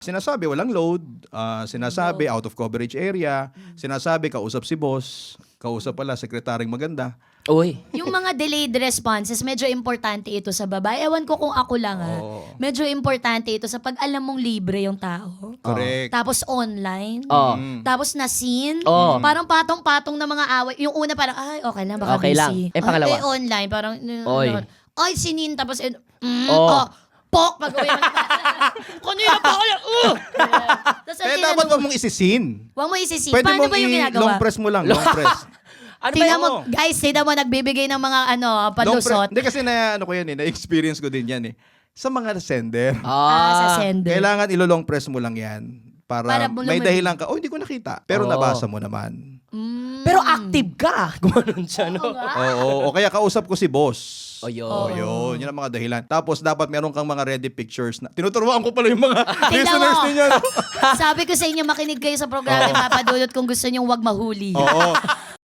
Sinasabi walang load, sinasabi out of coverage area, sinasabi kausap si boss, kausap pala sekretaryong maganda. Uy. Yung mga delayed responses, medyo importante ito sa babae. Ewan ko kung ako lang Oo. Medyo importante ito sa pag alam mong libre yung tao. Correct. Tapos online. Oh. Tapos na-seen. Oo. Parang patong-patong na mga away. Yung una parang, ay, okay lang, baka Okay lang. busy. Pangalawa? Ay, online, parang, Oy. ay, sinin. Tapos, Oo. pok, pag-uwi mo. Kanina pa ako yan. Tapos, Kaya dapat wag mong isisin. Huwag mo isisi. Pwede Paano mong ba yung ginagawa? long press mo lang, long press. Ano ba Tingnan yan? mo, guys, tingnan mo, nagbibigay ng mga Long press. palusot. Hindi kasi ko yan na-experience ko din yan Sa mga sender. Sa sender. Kailangan ilo-long press mo lang yan. Para may dahilan ka, hindi ko nakita. Pero nabasa mo naman. Pero active ka. Gumanon siya, no? Oo, o kaya kausap ko si boss. O yun. Yun. Yun ang mga dahilan. Tapos dapat meron kang mga ready pictures na. Tinuturuan ko pala yung mga Tingnan listeners mo. ninyo. Sabi ko sa inyo, makinig kayo sa programa, papadulot kung gusto nyong wag mahuli. Oo.